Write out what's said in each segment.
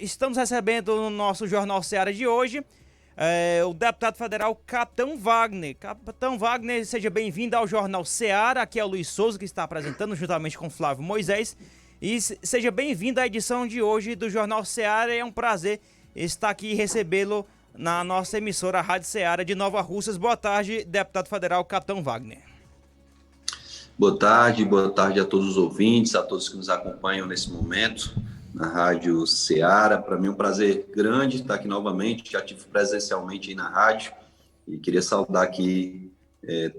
estamos recebendo no nosso Jornal Seara de hoje o deputado federal Capitão Wagner. Capitão Wagner, seja bem-vindo ao Jornal Seara. Aqui é o Luiz Souza que está apresentando juntamente com Flávio Moisés. E seja bem-vindo à edição de hoje do Jornal Seara. É um prazer estar aqui e recebê-lo na nossa emissora Rádio Seara de Nova Russas. Boa tarde, deputado federal Capitão Wagner. Boa tarde a todos os ouvintes, a todos que nos acompanham nesse momento na Rádio Seara. Para mim é um prazer grande estar aqui novamente, já estive presencialmente aí na rádio e queria saudar aqui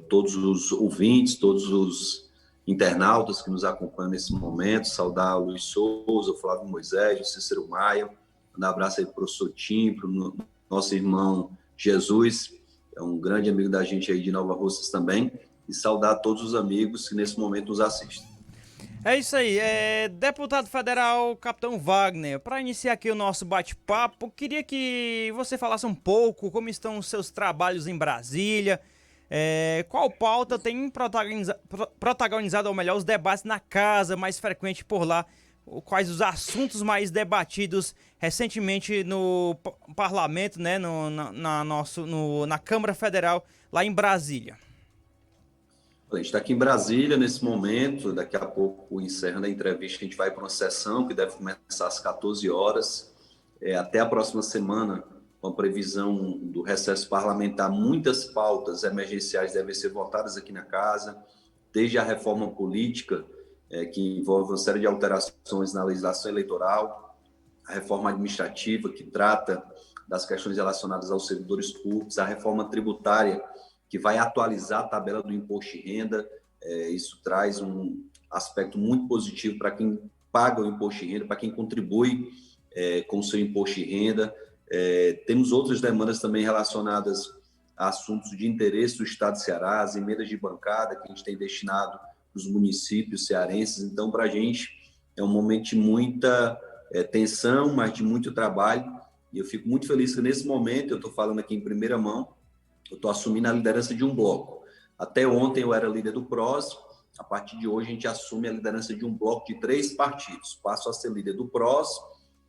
todos os ouvintes, todos os internautas que nos acompanham nesse momento, saudar o Luiz Souza, o Flávio Moisés, o Cícero Maia, mandar um abraço aí para o professor Tim, para o nosso irmão Jesus, é um grande amigo da gente aí de Nova Russas também, e saudar todos os amigos que nesse momento nos assistem. É isso aí, deputado federal Capitão Wagner, para iniciar aqui o nosso bate-papo, queria que você falasse um pouco como estão os seus trabalhos em Brasília, qual pauta tem protagonizado, ou melhor, os debates na casa mais frequente por lá, quais os assuntos mais debatidos recentemente no parlamento, né, na Câmara Federal, lá em Brasília. A gente está aqui em Brasília nesse momento, daqui a pouco, encerrando a entrevista, a gente vai para uma sessão que deve começar às 14 horas. Até a próxima semana, com a previsão do recesso parlamentar, muitas pautas emergenciais devem ser votadas aqui na casa, desde a reforma política, que envolve uma série de alterações na legislação eleitoral, a reforma administrativa, que trata das questões relacionadas aos servidores públicos, a reforma tributária, que vai atualizar a tabela do imposto de renda. Isso traz um aspecto muito positivo para quem paga o imposto de renda, para quem contribui com o seu imposto de renda. Temos outras demandas também relacionadas a assuntos de interesse do Estado de Ceará, as emendas de bancada que a gente tem destinado para os municípios cearenses. Então, para a gente, é um momento de muita tensão, mas de muito trabalho. E eu fico muito feliz que, nesse momento, eu estou falando aqui em primeira mão, eu estou assumindo a liderança de um bloco. Até ontem eu era líder do PROS, a partir de hoje a gente assume a liderança de um bloco de 3 partidos. Passo a ser líder do PROS,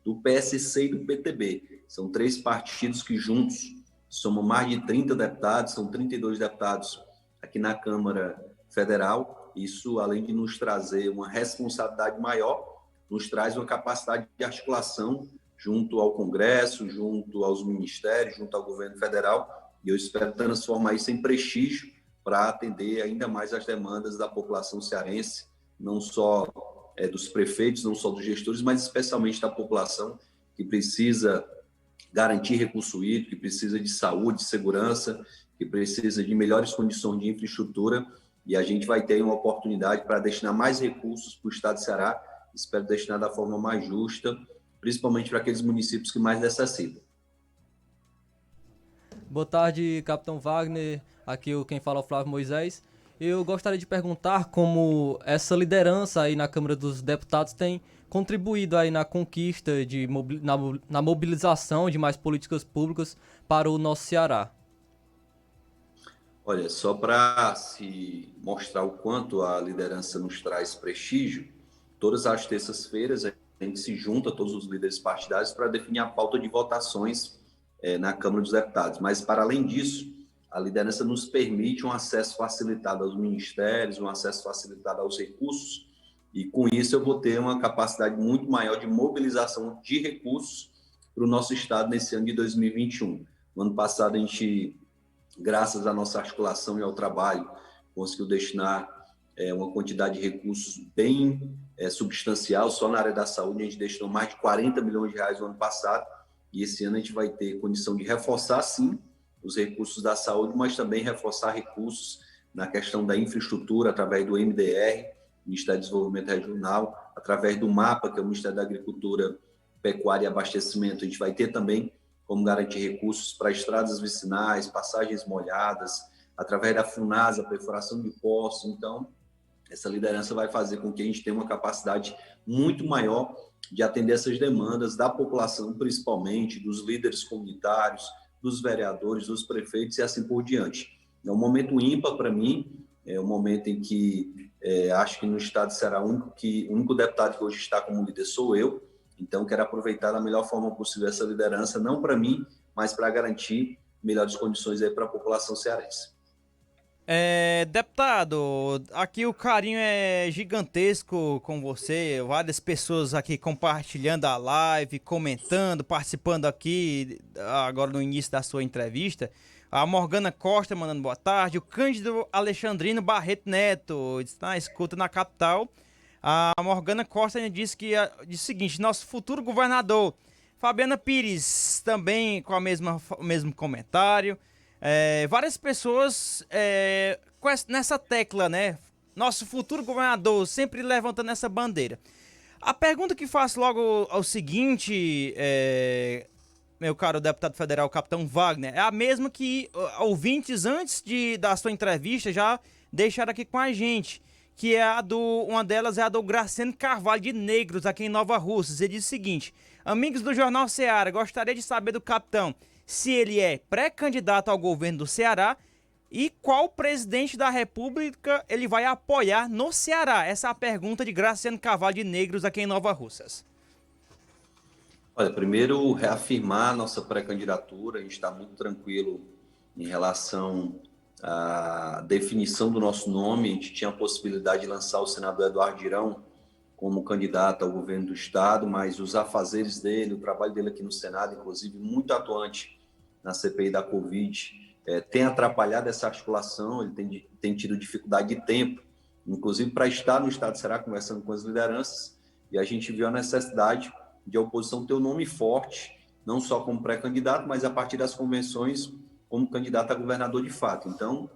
do PSC e do PTB. São 3 partidos que juntos somam mais de 30 deputados, são 32 deputados aqui na Câmara Federal. Isso, além de nos trazer uma responsabilidade maior, nos traz uma capacidade de articulação junto ao Congresso, junto aos ministérios, junto ao governo federal. E eu espero transformar isso em prestígio para atender ainda mais as demandas da população cearense, não só dos prefeitos, não só dos gestores, mas especialmente da população que precisa garantir recurso hídrico, que precisa de saúde, segurança, que precisa de melhores condições de infraestrutura. E a gente vai ter uma oportunidade para destinar mais recursos para o Estado de Ceará, espero destinar da forma mais justa, principalmente para aqueles municípios que mais necessitam. Boa tarde, Capitão Wagner. Aqui quem fala é o Flávio Moisés. Eu gostaria de perguntar como essa liderança aí na Câmara dos Deputados tem contribuído aí na conquista, na mobilização de mais políticas públicas para o nosso Ceará. Olha, só para se mostrar o quanto a liderança nos traz prestígio, todas as terças-feiras a gente se junta, todos os líderes partidários, para definir a pauta de votações na Câmara dos Deputados. Mas, para além disso, a liderança nos permite um acesso facilitado aos ministérios, um acesso facilitado aos recursos, e com isso eu vou ter uma capacidade muito maior de mobilização de recursos para o nosso Estado nesse ano de 2021. No ano passado, a gente, graças à nossa articulação e ao trabalho, conseguiu destinar uma quantidade de recursos bem substancial. Só na área da saúde a gente destinou mais de 40 milhões de reais no ano passado, e esse ano a gente vai ter condição de reforçar, sim, os recursos da saúde, mas também reforçar recursos na questão da infraestrutura, através do MDR, Ministério do Desenvolvimento Regional, através do MAPA, que é o Ministério da Agricultura, Pecuária e Abastecimento. A gente vai ter também como garantir recursos para estradas vicinais, passagens molhadas, através da FUNASA, perfuração de poços. Então, essa liderança vai fazer com que a gente tenha uma capacidade muito maior de atender essas demandas da população, principalmente dos líderes comunitários, dos vereadores, dos prefeitos e assim por diante. É um momento ímpar para mim, é um momento em que acho que no estado de Ceará o único deputado que hoje está como líder sou eu. Então, quero aproveitar da melhor forma possível essa liderança, não para mim, mas para garantir melhores condições aí para a população cearense. Deputado, aqui o carinho é gigantesco com você, várias pessoas aqui compartilhando a live, comentando, participando aqui agora no início da sua entrevista. A Morgana Costa mandando boa tarde, o Cândido Alexandrino Barreto Neto está na escuta na capital. A Morgana Costa disse disse o seguinte: nosso futuro governador Fabiana Pires também com o mesmo comentário. Várias pessoas nessa tecla, né? Nosso futuro governador sempre levantando essa bandeira. A pergunta que faço logo é o seguinte, meu caro deputado federal, capitão Wagner, é a mesma que ouvintes antes da sua entrevista já deixaram aqui com a gente, que é uma delas é a do Graciano Carvalho de Negros, aqui em Nova Russas. Ele diz o seguinte: amigos do Jornal Ceará, gostaria de saber do capitão se ele é pré-candidato ao governo do Ceará e qual presidente da República ele vai apoiar no Ceará. Essa é a pergunta de Graciano Carvalho de Negros, aqui em Nova Russas. Olha, primeiro reafirmar a nossa pré-candidatura. A gente está muito tranquilo em relação à definição do nosso nome. A gente tinha a possibilidade de lançar o senador Eduardo Girão como candidato ao governo do estado, mas os afazeres dele, o trabalho dele aqui no Senado, inclusive muito atuante na CPI da Covid, tem atrapalhado essa articulação. Ele tem tido dificuldade de tempo, inclusive para estar no estado do Ceará conversando com as lideranças, e a gente viu a necessidade de a oposição ter um nome forte, não só como pré-candidato, mas a partir das convenções como candidato a governador de fato. Então,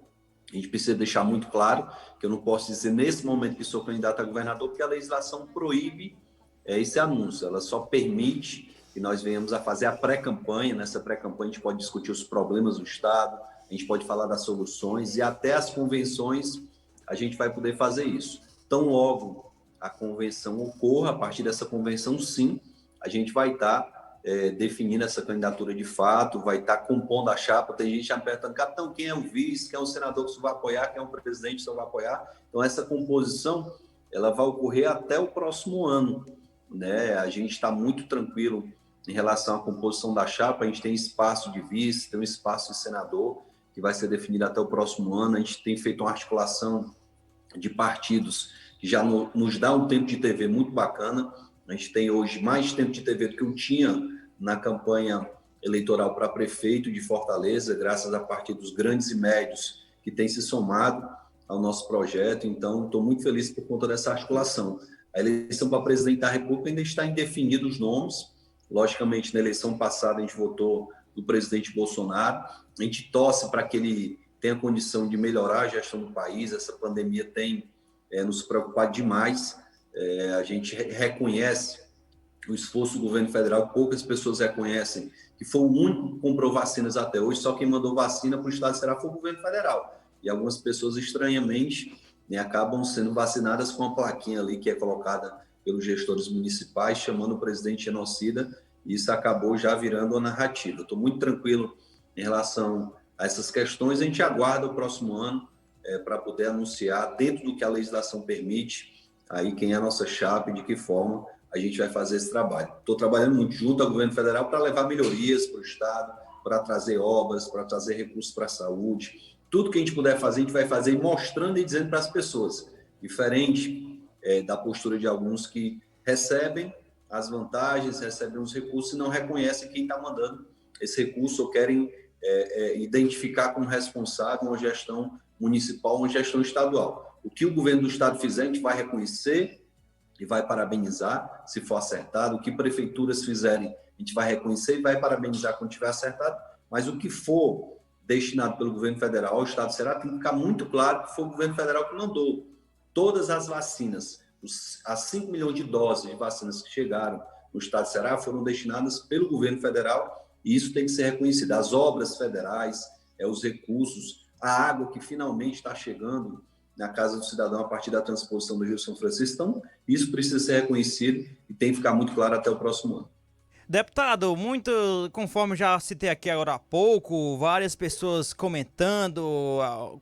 a gente precisa deixar muito claro que eu não posso dizer nesse momento que sou candidato a governador, porque a legislação proíbe esse anúncio. Ela só permite que nós venhamos a fazer a pré-campanha. Nessa pré-campanha a gente pode discutir os problemas do estado, a gente pode falar das soluções, e até as convenções a gente vai poder fazer isso. Tão logo a convenção ocorra, a partir dessa convenção, sim, a gente vai estar definindo essa candidatura de fato, vai estar compondo a chapa. Tem gente apertando: capitão, quem é o vice, quem é o senador que você vai apoiar, quem é o presidente que você vai apoiar. Então, essa composição ela vai ocorrer até o próximo ano, né? A gente está muito tranquilo em relação à composição da chapa. A gente tem espaço de vice, tem um espaço de senador, que vai ser definido até o próximo ano. A gente tem feito uma articulação de partidos que já nos dá um tempo de TV muito bacana. A gente tem hoje mais tempo de TV do que eu tinha na campanha eleitoral para prefeito de Fortaleza, graças a partidos grandes e médios que têm se somado ao nosso projeto. Então, estou muito feliz por conta dessa articulação. A eleição para presidente da República ainda está indefinidos os nomes. Logicamente, na eleição passada, a gente votou do presidente Bolsonaro. A gente torce para que ele tenha condição de melhorar a gestão do país. Essa pandemia tem nos preocupado demais. A gente reconhece o esforço do governo federal. Poucas pessoas reconhecem que foi o único que comprou vacinas até hoje. Só quem mandou vacina para o estado de Ceará foi o governo federal. E algumas pessoas, estranhamente, acabam sendo vacinadas com uma plaquinha ali que é colocada pelos gestores municipais, chamando o presidente genocida, e isso acabou já virando uma narrativa. Estou muito tranquilo em relação a essas questões. A gente aguarda o próximo ano para poder anunciar, dentro do que a legislação permite, aí quem é a nossa chapa e de que forma a gente vai fazer esse trabalho. Estou trabalhando muito junto ao governo federal para levar melhorias para o estado, para trazer obras, para trazer recursos para a saúde. Tudo que a gente puder fazer, a gente vai fazer, mostrando e dizendo para as pessoas. Diferente da postura de alguns que recebem as vantagens, recebem os recursos e não reconhecem quem está mandando esse recurso, ou querem identificar como responsável uma gestão municipal, uma gestão estadual. O que o governo do estado fizer, a gente vai reconhecer e vai parabenizar se for acertado. O que prefeituras fizerem, a gente vai reconhecer e vai parabenizar quando tiver acertado. Mas o que for destinado pelo governo federal ao estado do Ceará, tem que ficar muito claro que foi o governo federal que mandou. Todas as vacinas, as 5 milhões de doses de vacinas que chegaram no estado do Ceará foram destinadas pelo governo federal, e isso tem que ser reconhecido. As obras federais, os recursos, a água que finalmente está chegando na casa do cidadão a partir da transposição do Rio São Francisco. Então, isso precisa ser reconhecido e tem que ficar muito claro até o próximo ano. Deputado, conforme já citei aqui agora há pouco, várias pessoas comentando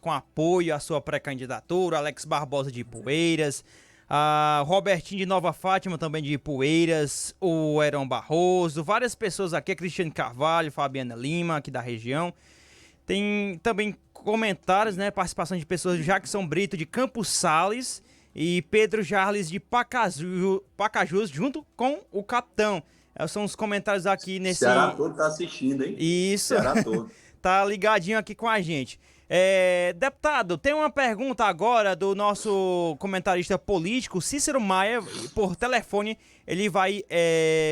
com apoio à sua pré-candidatura, Alex Barbosa de Poeiras, a Robertinho de Nova Fátima, também de Ipueiras, o Heron Barroso, várias pessoas aqui, a Cristiane Carvalho, Fabiana Lima, aqui da região. Tem também comentários, né, participação de pessoas de Jackson Brito, de Campos Sales, e Pedro Jarles de Pacajus, junto com o capitão. São os comentários aqui nesse... Ceará todo tá assistindo, hein? Isso. Ceará todo. Tá ligadinho aqui com a gente. Deputado, tem uma pergunta agora do nosso comentarista político, Cícero Maia, por telefone. Ele vai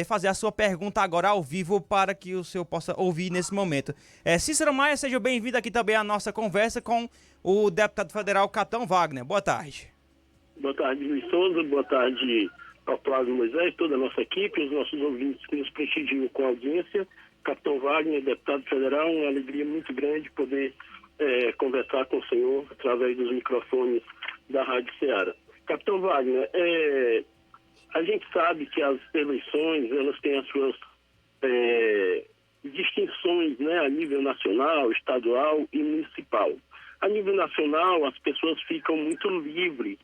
fazer a sua pergunta agora ao vivo para que o senhor possa ouvir nesse momento. Cícero Maia, seja bem-vindo aqui também à nossa conversa com o deputado federal Capitão Wagner. Boa tarde. Boa tarde, Luiz Souza. Boa tarde ao Flávio Moisés, toda a nossa equipe, os nossos ouvintes que nos prestigiam com a audiência. Capitão Wagner, deputado federal, uma alegria muito grande poder conversar com o senhor através dos microfones da Rádio Ceará. Capitão Wagner, a gente sabe que as eleições elas têm as suas distinções, né, a nível nacional, estadual e municipal. A nível nacional, as pessoas ficam muito livres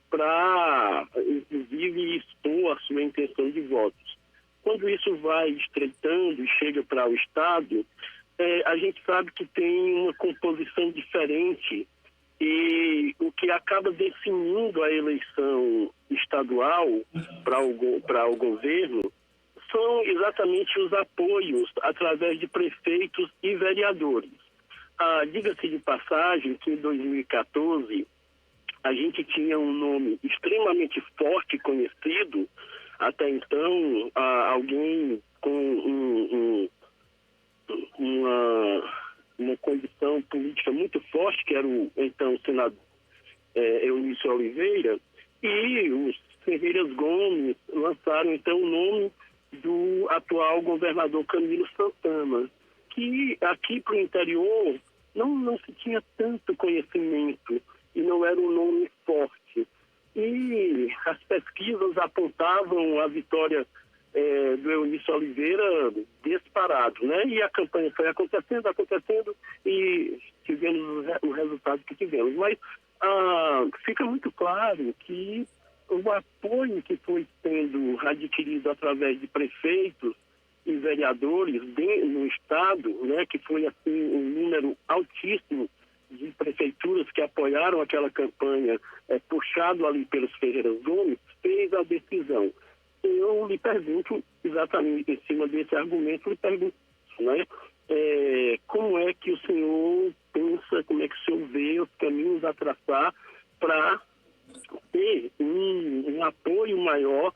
para, inclusive, expor a sua intenção de votos. Quando isso vai estreitando e chega para o Estado, a gente sabe que tem uma composição diferente e o que acaba definindo a eleição estadual para o governo são exatamente os apoios através de prefeitos e vereadores. Diga-se de passagem que em 2014 a gente tinha um nome extremamente forte conhecido, até então alguém com uma condição política muito forte, que era o então senador Eunício Oliveira, e os Ferreiras Gomes lançaram então o nome do atual governador Camilo Santana, que aqui para o interior não se tinha tanto conhecimento e não era um nome forte. E as pesquisas apontavam a vitória do Eunício Oliveira disparado, né? E a campanha foi acontecendo e tivemos o resultado que tivemos. Mas fica muito claro que o apoio que foi sendo adquirido através de prefeitos e vereadores no Estado, né, que foi assim um número altíssimo de prefeituras que apoiaram aquela campanha, puxado ali pelos Ferreiras Gomes, fez a decisão. Eu lhe pergunto, exatamente em cima desse argumento, né, como é que o senhor pensa, como é que o senhor vê os caminhos a traçar para ter um apoio maior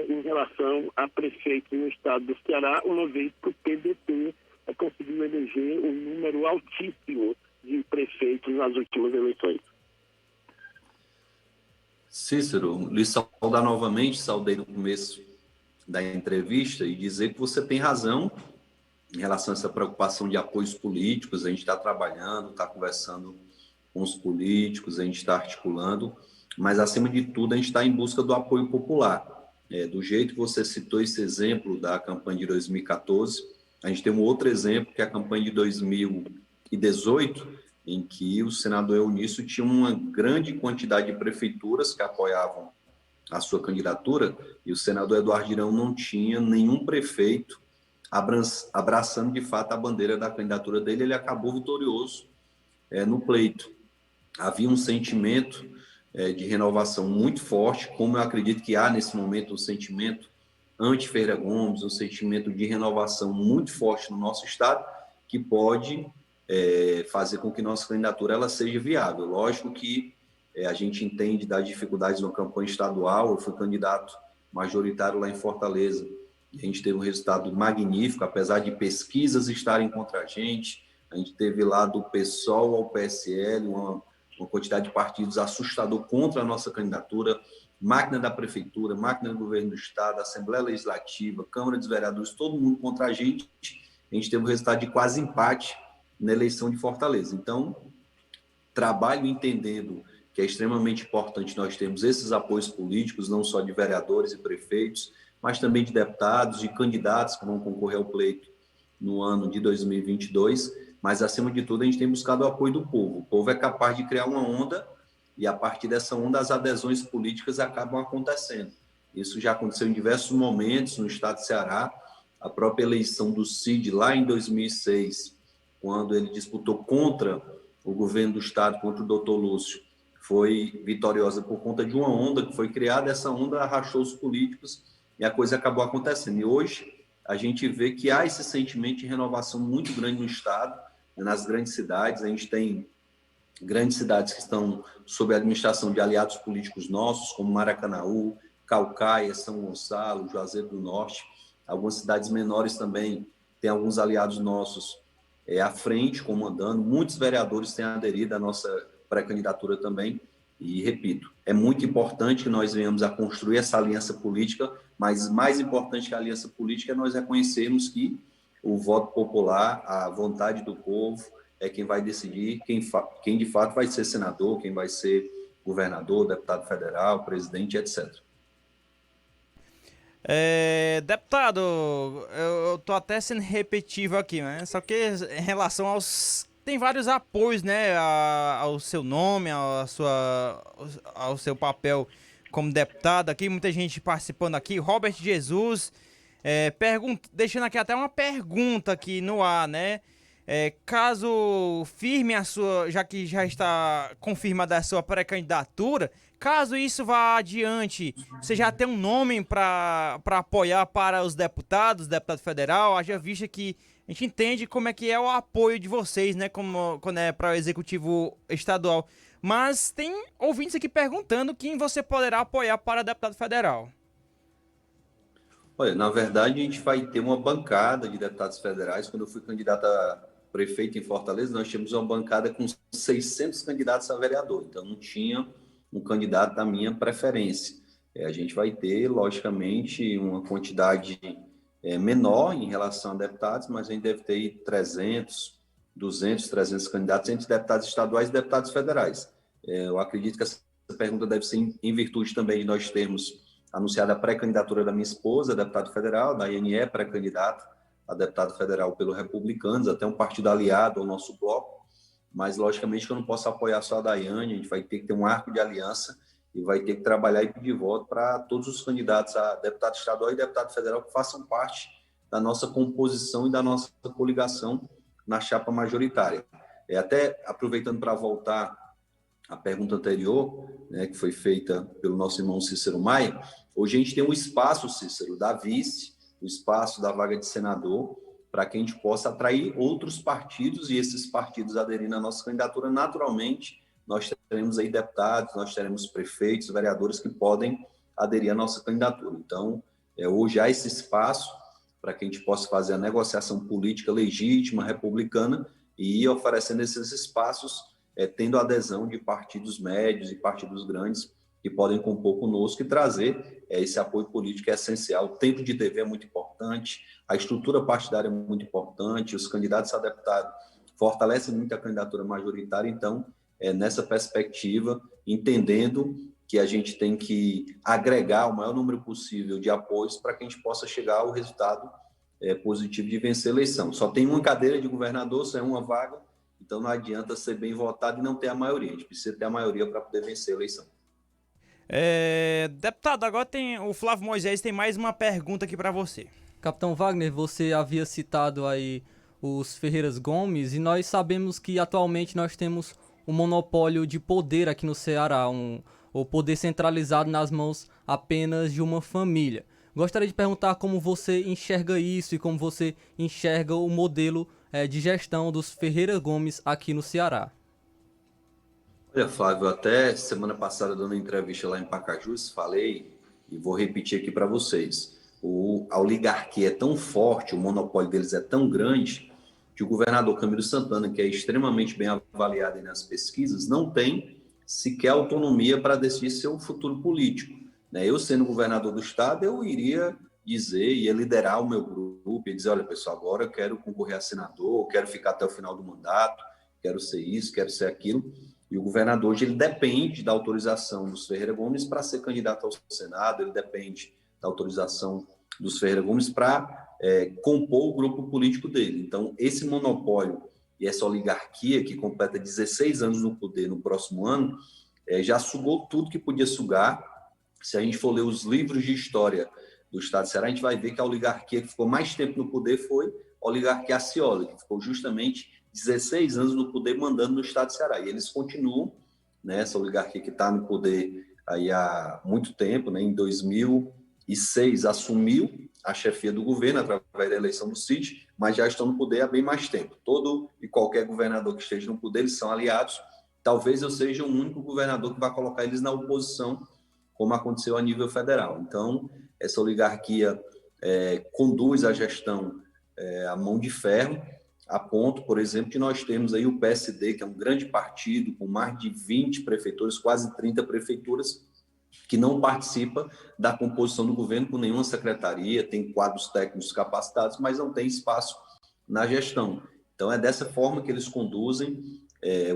em relação a prefeito no estado do Ceará, uma vez que o PDT conseguiu eleger um número altíssimo de prefeitos nas últimas eleições. Cícero, lhe saudar novamente, saudei no começo da entrevista e dizer que você tem razão em relação a essa preocupação de apoios políticos. A gente está trabalhando, está conversando com os políticos, a gente está articulando, mas acima de tudo a gente está em busca do apoio popular. Do jeito que você citou esse exemplo da campanha de 2014, a gente tem um outro exemplo, que é a campanha de 2018, em que o senador Eunício tinha uma grande quantidade de prefeituras que apoiavam a sua candidatura, e o senador Eduardo Girão não tinha nenhum prefeito abraçando de fato a bandeira da candidatura dele. Ele acabou vitorioso no pleito. Havia um sentimento de renovação muito forte, como eu acredito que há nesse momento um sentimento anti-Ferreira Gomes, um sentimento de renovação muito forte no nosso estado, que pode fazer com que nossa candidatura ela seja viável. Lógico que a gente entende das dificuldades na campanha estadual. Eu fui candidato majoritário lá em Fortaleza, e a gente teve um resultado magnífico, apesar de pesquisas estarem contra a gente teve lá do PSOL ao PSL uma quantidade de partidos assustador contra a nossa candidatura, máquina da prefeitura, máquina do governo do estado, Assembleia Legislativa, Câmara dos Vereadores, todo mundo contra a gente teve um resultado de quase empate na eleição de Fortaleza. Então, trabalho entendendo que é extremamente importante nós termos esses apoios políticos, não só de vereadores e prefeitos, mas também de deputados, de candidatos que vão concorrer ao pleito no ano de 2022, mas, acima de tudo, a gente tem buscado o apoio do povo. O povo é capaz de criar uma onda e a partir dessa onda as adesões políticas acabam acontecendo. Isso já aconteceu em diversos momentos no estado de Ceará. A própria eleição do Cid lá em 2006, quando ele disputou contra o governo do estado, contra o doutor Lúcio, foi vitoriosa por conta de uma onda que foi criada. Essa onda arrastou os políticos e a coisa acabou acontecendo. E hoje a gente vê que há esse sentimento de renovação muito grande no estado, nas grandes cidades. A gente tem grandes cidades que estão sob a administração de aliados políticos nossos, como Maracanaú, Caucaia, São Gonçalo, Juazeiro do Norte. Algumas cidades menores também têm alguns aliados nossos à frente, comandando. Muitos vereadores têm aderido à nossa pré-candidatura também. E, repito, é muito importante que nós venhamos a construir essa aliança política, mas mais importante que a aliança política é nós reconhecermos que o voto popular, a vontade do povo, é quem vai decidir quem de fato vai ser senador, quem vai ser governador, deputado federal, presidente, etc. Deputado, eu tô até sendo repetitivo aqui, né? Só que em relação aos... Tem vários apoios, né? Ao seu nome, ao seu papel como deputado aqui. Muita gente participando aqui. Robert Jesus, deixando aqui até uma pergunta aqui no ar, né? Caso firme a sua, já que já está confirmada a sua pré-candidatura, caso isso vá adiante, você já tem um nome para apoiar para os deputado federal, haja vista que a gente entende como é que é o apoio de vocês, né, quando é para o executivo estadual. Mas tem ouvintes aqui perguntando quem você poderá apoiar para deputado federal. Olha, na verdade, a gente vai ter uma bancada de deputados federais. Quando eu fui candidato a prefeito em Fortaleza, nós tínhamos uma bancada com 600 candidatos a vereador. Então, não tinha um candidato da minha preferência. A gente vai ter, logicamente, uma quantidade menor em relação a deputados, mas a gente deve ter 300 candidatos entre deputados estaduais e deputados federais. Eu acredito que essa pergunta deve ser em virtude também de nós termos anunciado a pré-candidatura da minha esposa, deputado federal, da INE, pré-candidata a deputado federal pelo Republicanos, até um partido aliado ao nosso bloco, mas logicamente que eu não posso apoiar só a Daiane, a gente vai ter que ter um arco de aliança e vai ter que trabalhar e pedir voto para todos os candidatos a deputado estadual e deputado federal que façam parte da nossa composição e da nossa coligação na chapa majoritária. Até aproveitando para voltar à pergunta anterior, né, que foi feita pelo nosso irmão Cícero Maia, hoje a gente tem um espaço, Cícero, da vice, o espaço da vaga de senador, para que a gente possa atrair outros partidos e esses partidos aderindo à nossa candidatura. Naturalmente, nós teremos aí deputados, nós teremos prefeitos, vereadores que podem aderir à nossa candidatura. Então, hoje há esse espaço para que a gente possa fazer a negociação política legítima, republicana, e ir oferecendo esses espaços, tendo adesão de partidos médios e partidos grandes que podem compor conosco e trazer esse apoio político que é essencial. O tempo de TV é muito importante, a estrutura partidária é muito importante, os candidatos a deputado fortalecem muito a candidatura majoritária. Então, nessa perspectiva, entendendo que a gente tem que agregar o maior número possível de apoios para que a gente possa chegar ao resultado positivo de vencer a eleição. Só tem uma cadeira de governador, só é uma vaga, então não adianta ser bem votado e não ter a maioria. A gente precisa ter a maioria para poder vencer a eleição. Deputado, agora o Flávio Moisés tem mais uma pergunta aqui para você. Capitão Wagner, você havia citado aí os Ferreiras Gomes e nós sabemos que atualmente nós temos um monopólio de poder aqui no Ceará, o poder centralizado nas mãos apenas de uma família. Gostaria de perguntar como você enxerga isso e como você enxerga o modelo de gestão dos Ferreira Gomes aqui no Ceará. Olha, Flávio, até semana passada, dando entrevista lá em Pacajus, falei e vou repetir aqui para vocês. A oligarquia é tão forte, o monopólio deles é tão grande, que o governador Camilo Santana, que é extremamente bem avaliado nas pesquisas, não tem sequer autonomia para decidir seu futuro político. Eu, sendo governador do estado, eu iria dizer, ia liderar o meu grupo, e dizer, olha, pessoal, agora eu quero concorrer a senador, quero ficar até o final do mandato, quero ser isso, quero ser aquilo. E o governador hoje, ele depende da autorização dos Ferreira Gomes para ser candidato ao Senado, ele depende da autorização dos Ferreira Gomes para compor o grupo político dele. Então, esse monopólio e essa oligarquia que completa 16 anos no poder no próximo ano, já sugou tudo que podia sugar. Se a gente for ler os livros de história do Estado do Ceará, a gente vai ver que a oligarquia que ficou mais tempo no poder foi a oligarquia Scioli, que ficou justamente 16 anos no poder mandando no Estado do Ceará. E eles continuam, né, essa oligarquia que está no poder aí há muito tempo, né, em 2006 assumiu a chefia do governo através da eleição do Cid, mas já estão no poder há bem mais tempo. Todo e qualquer governador que esteja no poder, eles são aliados. Talvez eu seja o único governador que vai colocar eles na oposição, como aconteceu a nível federal. Então, essa oligarquia conduz a gestão a mão de ferro, a ponto, por exemplo, que nós temos aí o PSD, que é um grande partido com mais de 20 prefeituras, quase 30 prefeituras, que não participa da composição do governo com nenhuma secretaria, tem quadros técnicos capacitados, mas não tem espaço na gestão. Então, é dessa forma que eles conduzem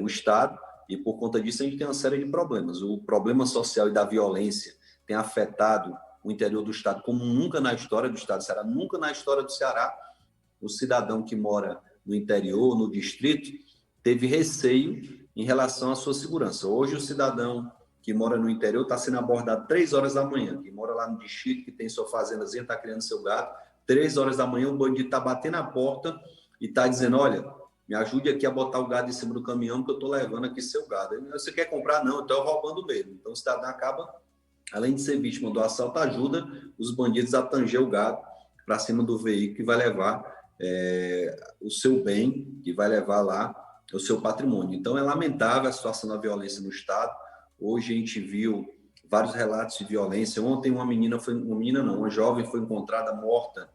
o Estado, e por conta disso a gente tem uma série de problemas. O problema social e da violência tem afetado o interior do Estado como nunca na história do Estado do Ceará, nunca na história do Ceará. O cidadão que mora no interior, no distrito, teve receio em relação à sua segurança. Hoje, o cidadão que mora no interior está sendo abordado 3 horas da manhã. Quem mora lá no distrito, que tem sua fazendazinha, está criando seu gado, 3 horas da manhã, o bandido está batendo a porta e está dizendo, olha, me ajude aqui a botar o gado em cima do caminhão, que eu estou levando aqui seu gado. Você quer comprar? Não, eu estou roubando mesmo. Então, o cidadão acaba, além de ser vítima do assalto, ajuda os bandidos a tanger o gado para cima do veículo que vai levar o seu bem, que vai levar lá o seu patrimônio. Então, é lamentável a situação da violência no Estado. Hoje a gente viu vários relatos de violência. Ontem uma jovem foi encontrada morta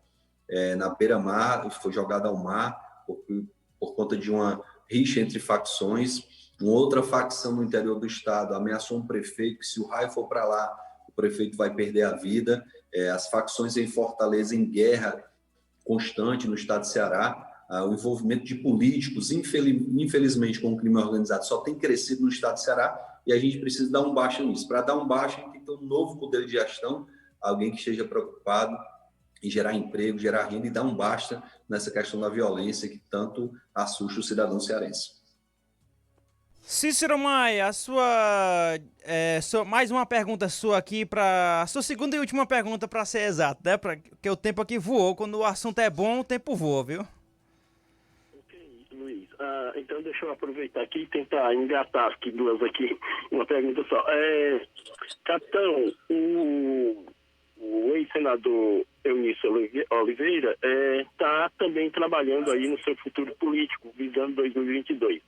na beira-mar, foi jogada ao mar por conta de uma rixa entre facções. Uma outra facção no interior do Estado ameaçou um prefeito que, se o raio for para lá, o prefeito vai perder a vida. As facções em Fortaleza em guerra constante no Estado do Ceará. O envolvimento de políticos, infelizmente, com o crime organizado, só tem crescido no Estado do Ceará, e a gente precisa dar um baixa nisso. Para dar um baixa, a gente tem que ter um novo modelo de gestão, alguém que esteja preocupado em gerar emprego, gerar renda e dar um basta nessa questão da violência que tanto assusta o cidadão cearense. Cícero Maia, mais uma pergunta sua aqui, a sua segunda e última pergunta, para ser exato, né? Porque o tempo aqui voou. Quando o assunto é bom, o tempo voa, viu? Ok, Luiz. Então deixa eu aproveitar aqui e tentar engatar aqui duas aqui, uma pergunta só. Capitão, o ex-senador Eunício Oliveira está também trabalhando aí no seu futuro político, visando 2022.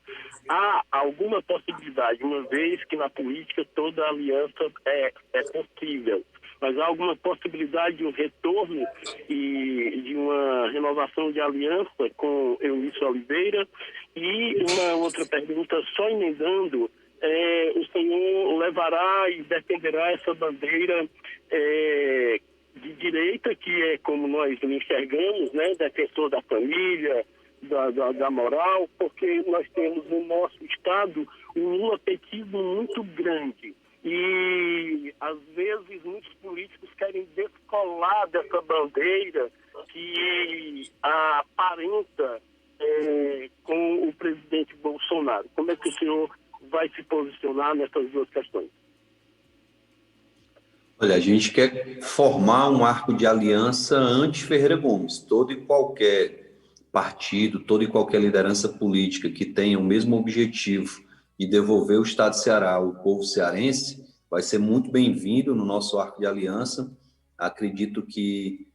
Há alguma possibilidade, uma vez que na política toda aliança é possível, mas há alguma possibilidade de um retorno e de uma renovação de aliança com Eunício Oliveira? E uma outra pergunta, só emendando, o senhor levará e defenderá essa bandeira de direita, que é como nós enxergamos, né, defensor da família, da moral, porque nós temos no nosso Estado um lulopetismo muito grande. E, às vezes, muitos políticos querem descolar dessa bandeira que aparenta com o presidente Bolsonaro. Como é que o senhor vai se posicionar nessas duas questões? Olha, a gente quer formar um arco de aliança anti-Ferreira Gomes. Todo e qualquer partido, toda e qualquer liderança política que tenha o mesmo objetivo de devolver o Estado do Ceará ao povo cearense vai ser muito bem-vindo no nosso arco de aliança. Acredito que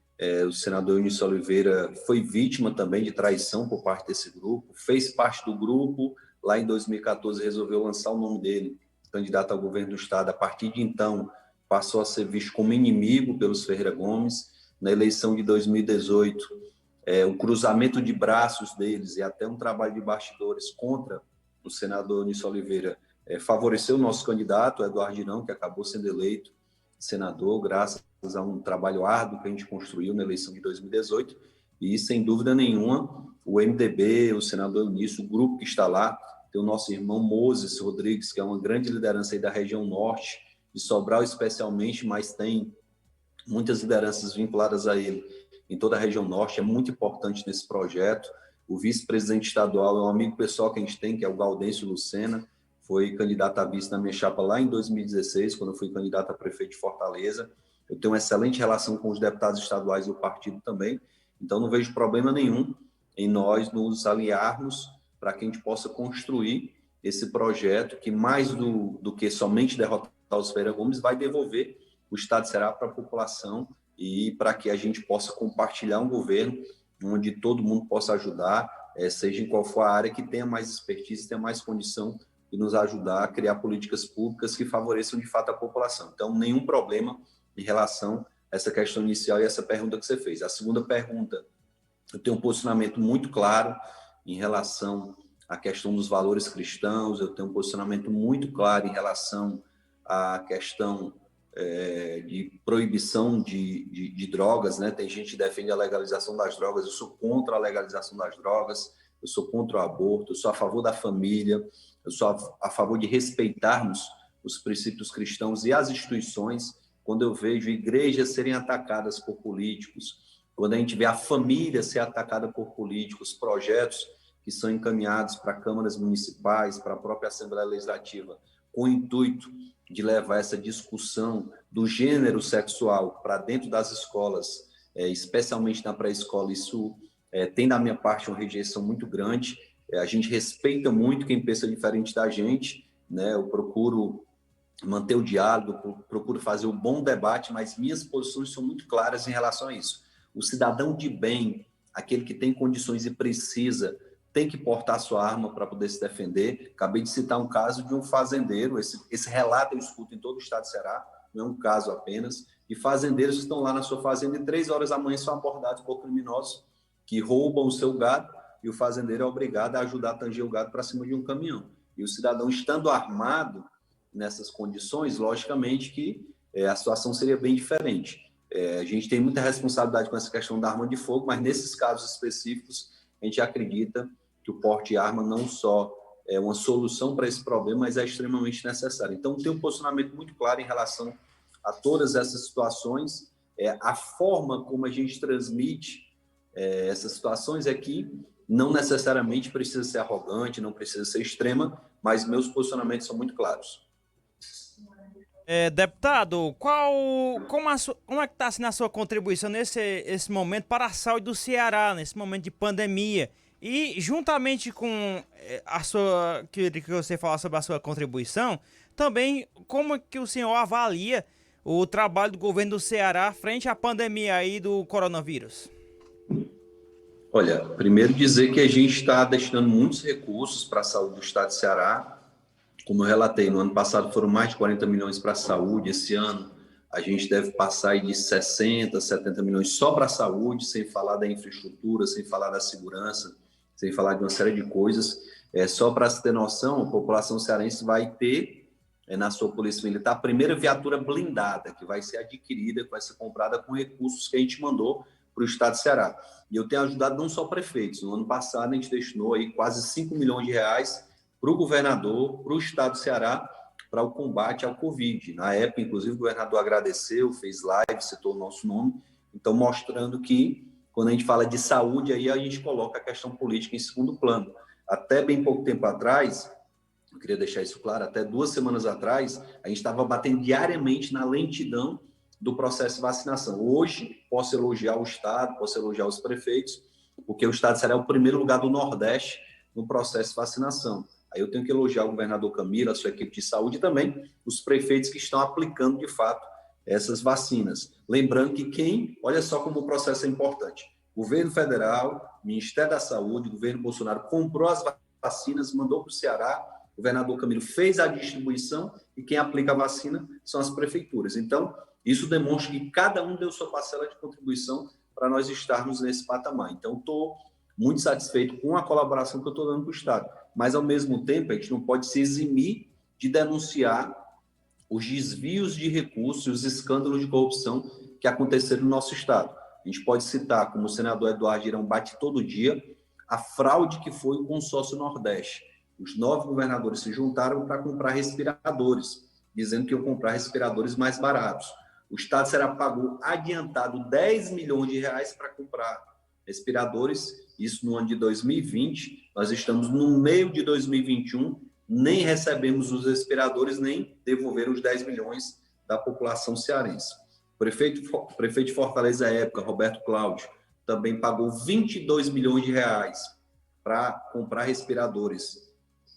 o senador Eunício Oliveira foi vítima também de traição por parte desse grupo, fez parte do grupo, lá em 2014 resolveu lançar o nome dele, candidato ao governo do Estado. A partir de então, passou a ser visto como inimigo pelos Ferreira Gomes. Na eleição de 2018, o cruzamento de braços deles e até um trabalho de bastidores contra o senador Eunício Oliveira favoreceu o nosso candidato, Eduardo Girão, que acabou sendo eleito senador, graças a um trabalho árduo que a gente construiu na eleição de 2018. E, sem dúvida nenhuma, o MDB, o senador Eunício, o grupo que está lá, tem o nosso irmão Moses Rodrigues, que é uma grande liderança aí da região norte, de Sobral especialmente, mas tem muitas lideranças vinculadas a ele em toda a região norte, é muito importante nesse projeto. O vice-presidente estadual é um amigo pessoal que a gente tem, que é o Gaudêncio Lucena, foi candidato a vice na minha chapa lá em 2016, quando eu fui candidato a prefeito de Fortaleza. Eu tenho uma excelente relação com os deputados estaduais do partido também, então não vejo problema nenhum em nós nos aliarmos para que a gente possa construir esse projeto que, mais do que somente derrotar os Ferreira Gomes, vai devolver o Estado de Ceará para a população e para que a gente possa compartilhar um governo onde todo mundo possa ajudar, seja em qual for a área que tenha mais expertise, tenha mais condição de nos ajudar a criar políticas públicas que favoreçam de fato a população. Então, nenhum problema em relação a essa questão inicial e essa pergunta que você fez. A segunda pergunta, eu tenho um posicionamento muito claro em relação à questão dos valores cristãos, eu tenho um posicionamento muito claro em relação à questão de proibição de drogas, né? Tem gente que defende a legalização das drogas, eu sou contra a legalização das drogas, eu sou contra o aborto, eu sou a favor da família, eu sou a favor de respeitarmos os princípios cristãos e as instituições. Quando eu vejo igrejas serem atacadas por políticos, quando a gente vê a família ser atacada por políticos, projetos que são encaminhados para câmaras municipais, para a própria Assembleia Legislativa, com o intuito de levar essa discussão do gênero sexual para dentro das escolas, especialmente na pré-escola, isso tem da minha parte uma rejeição muito grande. A gente respeita muito quem pensa diferente da gente, né? Eu procuro manter o diálogo, procuro fazer um bom debate, mas minhas posições são muito claras em relação a isso. O cidadão de bem, aquele que tem condições e precisa, tem que portar sua arma para poder se defender. Acabei de citar um caso de um fazendeiro, esse relato eu escuto em todo o estado de Ceará, não é um caso apenas, de fazendeiros que estão lá na sua fazenda e 3 horas da manhã são abordados por criminosos que roubam o seu gado e o fazendeiro é obrigado a ajudar a tanger o gado para cima de um caminhão. E o cidadão estando armado nessas condições, logicamente que a situação seria bem diferente. A gente tem muita responsabilidade com essa questão da arma de fogo, mas nesses casos específicos a gente acredita que o porte de arma não só é uma solução para esse problema, mas é extremamente necessário. Então, tem um posicionamento muito claro em relação a todas essas situações. A forma como a gente transmite essas situações é que não necessariamente precisa ser arrogante, não precisa ser extrema, mas meus posicionamentos são muito claros. Deputado, como é que está sendo a sua contribuição esse momento para a saúde do Ceará, nesse momento de pandemia? E juntamente com queria que você falasse sobre a sua contribuição, também como é que o senhor avalia o trabalho do governo do Ceará frente à pandemia aí do coronavírus? Olha, primeiro dizer que a gente está destinando muitos recursos para a saúde do estado de Ceará. Como eu relatei, no ano passado foram mais de 40 milhões para a saúde, esse ano a gente deve passar aí de 60, 70 milhões só para a saúde, sem falar da infraestrutura, sem falar da segurança, sem falar de uma série de coisas. Só para se ter noção, a população cearense vai ter, na sua polícia militar, a primeira viatura blindada, que vai ser adquirida, que vai ser comprada com recursos que a gente mandou para o estado de Ceará. E eu tenho ajudado não só prefeitos, no ano passado a gente destinou aí quase 5 milhões de reais para o governador, para o estado do Ceará, para o combate ao Covid. Na época, inclusive, o governador agradeceu, fez live, citou o nosso nome, então mostrando que, quando a gente fala de saúde, aí a gente coloca a questão política em segundo plano. Até bem pouco tempo atrás, eu queria deixar isso claro, até 2 semanas atrás, a gente estava batendo diariamente na lentidão do processo de vacinação. Hoje, posso elogiar o estado, posso elogiar os prefeitos, porque o estado de Ceará é o primeiro lugar do Nordeste no processo de vacinação. Aí eu tenho que elogiar o governador Camilo, a sua equipe de saúde e também os prefeitos que estão aplicando, de fato, essas vacinas. Lembrando que olha só como o processo é importante. Governo Federal, Ministério da Saúde, governo Bolsonaro comprou as vacinas, mandou para o Ceará, o governador Camilo fez a distribuição e quem aplica a vacina são as prefeituras. Então, isso demonstra que cada um deu sua parcela de contribuição para nós estarmos nesse patamar. Então, estou muito satisfeito com a colaboração que eu estou dando para o Estado. Mas, ao mesmo tempo, a gente não pode se eximir de denunciar os desvios de recursos e os escândalos de corrupção que aconteceram no nosso Estado. A gente pode citar, como o senador Eduardo Girão bate todo dia, a fraude que foi o consórcio Nordeste. Os 9 governadores se juntaram para comprar respiradores, dizendo que iam comprar respiradores mais baratos. O Estado será pagou adiantado 10 milhões de reais para comprar respiradores, isso no ano de 2020, nós estamos no meio de 2021 nem recebemos os respiradores, nem devolveram os 10 milhões da população cearense. O prefeito de Fortaleza, à época, Roberto Cláudio, também pagou 22 milhões de reais para comprar respiradores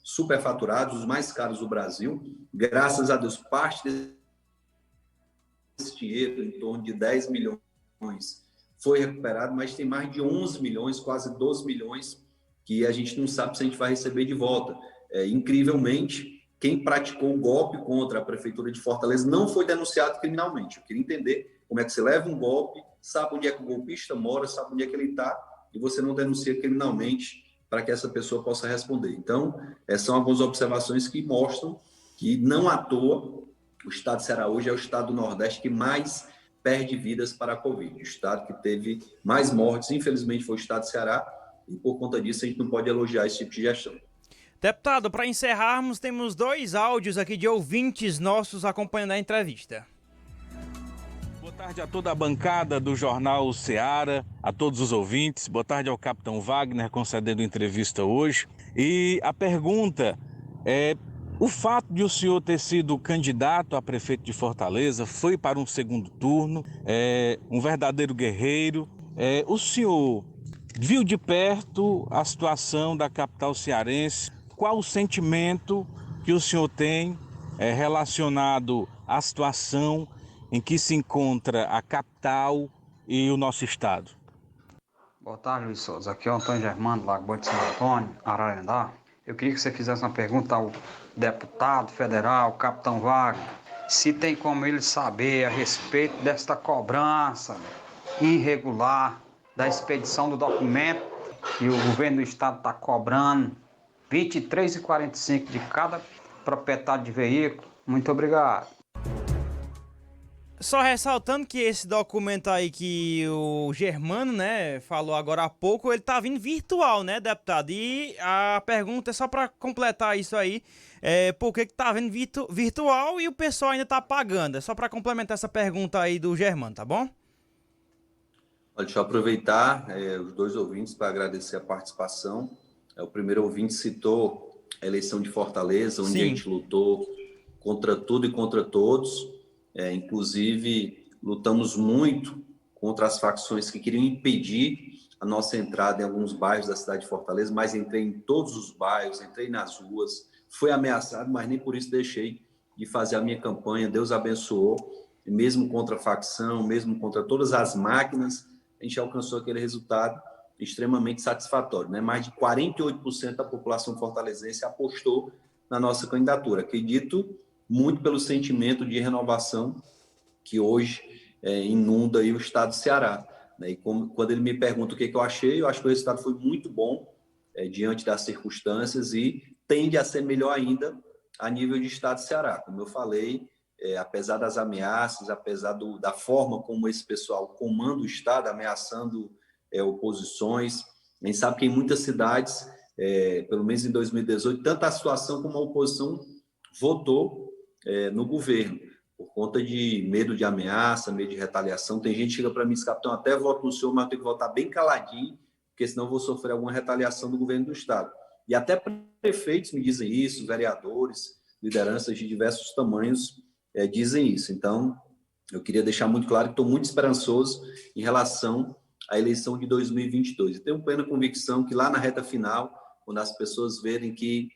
superfaturados, os mais caros do Brasil. Graças a Deus, parte desse dinheiro, em torno de 10 milhões, foi recuperado, mas tem mais de 11 milhões, quase 12 milhões, que a gente não sabe se a gente vai receber de volta. Incrivelmente, quem praticou o golpe contra a Prefeitura de Fortaleza não foi denunciado criminalmente. Eu queria entender como é que você leva um golpe, sabe onde é que o golpista mora, sabe onde é que ele está, e você não denuncia criminalmente para que essa pessoa possa responder. Então, são algumas observações que mostram que, não à toa, o estado de Ceará hoje é o estado do Nordeste que mais perde vidas para a Covid. O estado que teve mais mortes, infelizmente, foi o estado de Ceará, e por conta disso a gente não pode elogiar esse tipo de gestão. Deputado, para encerrarmos, temos 2 áudios aqui de ouvintes nossos acompanhando a entrevista. Boa tarde a toda a bancada do Jornal Ceará, a todos os ouvintes. Boa tarde ao capitão Wagner, concedendo entrevista hoje. E a pergunta é: o fato de o senhor ter sido candidato a prefeito de Fortaleza, foi para um segundo turno, um verdadeiro guerreiro. O senhor viu de perto a situação da capital cearense? Qual o sentimento que o senhor tem relacionado à situação em que se encontra a capital e o nosso estado? Boa tarde, Luiz Souza. Aqui é o Antônio Germano, Lago Boa de São Antônio, Ararendá. Eu queria que você fizesse uma pergunta ao deputado federal, capitão Wagner, se tem como ele saber a respeito desta cobrança irregular da expedição do documento que o governo do estado está cobrando, R$ 23,45 de cada proprietário de veículo. Muito obrigado. Só ressaltando que esse documento aí que o Germano, né, falou agora há pouco, ele tá vindo virtual, né, deputado? E a pergunta é só para completar isso aí, por que tá vindo virtual e o pessoal ainda tá pagando? É só para complementar essa pergunta aí do Germano, tá bom? Deixa eu aproveitar os 2 ouvintes para agradecer a participação. O primeiro ouvinte citou a eleição de Fortaleza, onde a gente lutou contra tudo e contra todos. Inclusive, lutamos muito contra as facções que queriam impedir a nossa entrada em alguns bairros da cidade de Fortaleza, mas entrei em todos os bairros, entrei nas ruas, fui ameaçado, mas nem por isso deixei de fazer a minha campanha. Deus abençoou, e mesmo contra a facção, mesmo contra todas as máquinas, a gente alcançou aquele resultado extremamente satisfatório, né? Mais de 48% da população fortalezense apostou na nossa candidatura. Acredito muito pelo sentimento de renovação que hoje inunda aí o estado do Ceará, né? E quando ele me pergunta o que eu achei, eu acho que o resultado foi muito bom diante das circunstâncias e tende a ser melhor ainda a nível de estado do Ceará. Como eu falei, apesar das ameaças, apesar da forma como esse pessoal comanda o estado, ameaçando oposições, a gente sabe que em muitas cidades, pelo menos em 2018, tanto a situação como a oposição votou no governo, por conta de medo de ameaça, medo de retaliação. Tem gente que chega para mim e diz: capitão, até voto no senhor, mas eu tenho que votar bem caladinho, porque senão eu vou sofrer alguma retaliação do governo do estado. E até prefeitos me dizem isso, vereadores, lideranças de diversos tamanhos dizem isso. Então, eu queria deixar muito claro que estou muito esperançoso em relação à eleição de 2022. E tenho plena convicção que lá na reta final, quando as pessoas verem que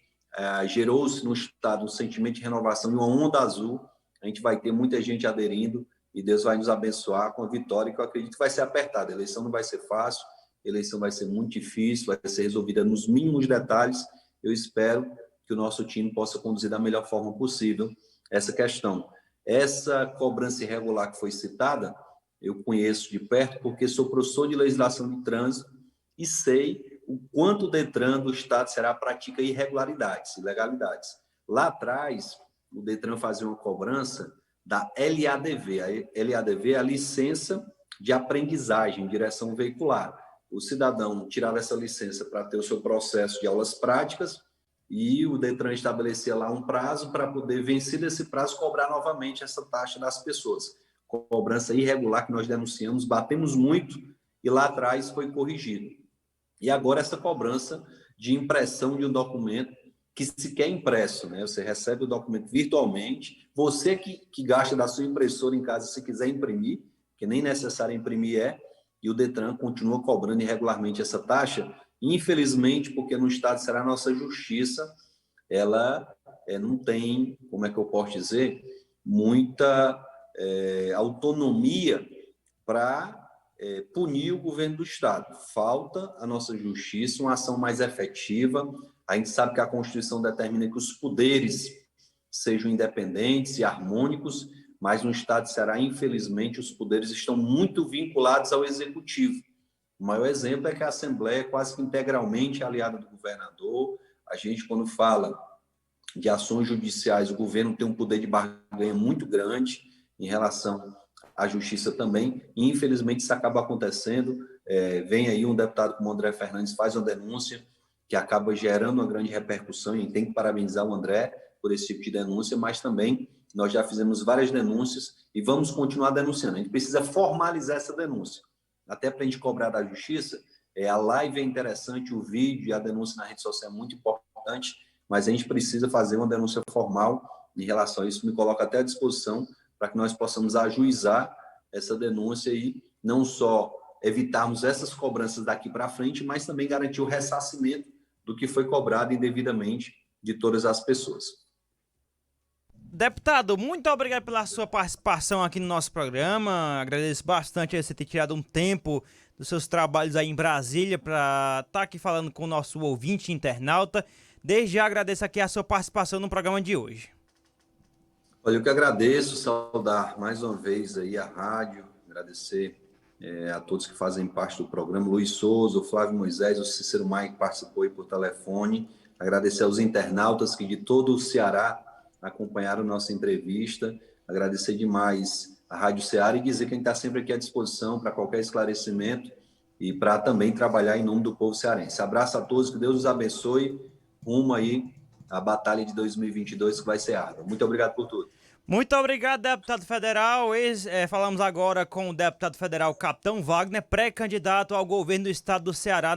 gerou-se no estado um sentimento de renovação e uma onda azul, a gente vai ter muita gente aderindo e Deus vai nos abençoar com a vitória, que eu acredito que vai ser apertada. A eleição não vai ser fácil, a eleição vai ser muito difícil, vai ser resolvida nos mínimos detalhes. Eu espero que o nosso time possa conduzir da melhor forma possível essa questão. Essa cobrança irregular que foi citada, eu conheço de perto porque sou professor de legislação de trânsito e sei o quanto o Detran do estado de Ceará pratica irregularidades, ilegalidades. Lá atrás, o Detran fazia uma cobrança da LADV. A LADV é a licença de aprendizagem, direção veicular. O cidadão tirava essa licença para ter o seu processo de aulas práticas e o Detran estabelecia lá um prazo para poder, vencido esse prazo, cobrar novamente essa taxa das pessoas. Cobrança irregular que nós denunciamos, batemos muito e lá atrás foi corrigido. E agora essa cobrança de impressão de um documento que sequer é impresso, né? Você recebe o documento virtualmente. Você que gasta da sua impressora em casa, se quiser imprimir, que nem necessário imprimir e o Detran continua cobrando irregularmente essa taxa. Infelizmente, porque no estado será a nossa justiça, ela não tem, como é que eu posso dizer, muita autonomia para punir o governo do estado. Falta à nossa justiça uma ação mais efetiva. A gente sabe que a Constituição determina que os poderes sejam independentes e harmônicos, mas no estado de Ceará, infelizmente, os poderes estão muito vinculados ao executivo. O maior exemplo é que a Assembleia é quase que integralmente aliada do governador. A gente, quando fala de ações judiciais, o governo tem um poder de barganha muito grande em relação à justiça também, e infelizmente isso acaba acontecendo. Vem aí um deputado como o André Fernandes, faz uma denúncia que acaba gerando uma grande repercussão, e tem que parabenizar o André por esse tipo de denúncia, mas também nós já fizemos várias denúncias e vamos continuar denunciando. A gente precisa formalizar essa denúncia, até para a gente cobrar da justiça. A live é interessante, o vídeo e a denúncia na rede social é muito importante, mas a gente precisa fazer uma denúncia formal em relação a isso. Me coloca até à disposição para que nós possamos ajuizar essa denúncia e não só evitarmos essas cobranças daqui para frente, mas também garantir o ressarcimento do que foi cobrado indevidamente de todas as pessoas. Deputado, muito obrigado pela sua participação aqui no nosso programa. Agradeço bastante você ter tirado um tempo dos seus trabalhos aí em Brasília para estar aqui falando com o nosso ouvinte internauta. Desde já agradeço aqui a sua participação no programa de hoje. Olha, eu que agradeço, saudar mais uma vez aí a rádio, agradecer a todos que fazem parte do programa, Luiz Souza, o Flávio Moisés, o Cícero Maia, que participou aí por telefone, agradecer aos internautas que de todo o Ceará acompanharam nossa entrevista, agradecer demais a Rádio Ceará e dizer que a gente está sempre aqui à disposição para qualquer esclarecimento e para também trabalhar em nome do povo cearense. Abraço a todos, que Deus os abençoe, rumo aí à batalha de 2022 que vai ser árdua. Muito obrigado por tudo. Muito obrigado, deputado federal. Falamos agora com o deputado federal Capitão Wagner, pré-candidato ao governo do estado do Ceará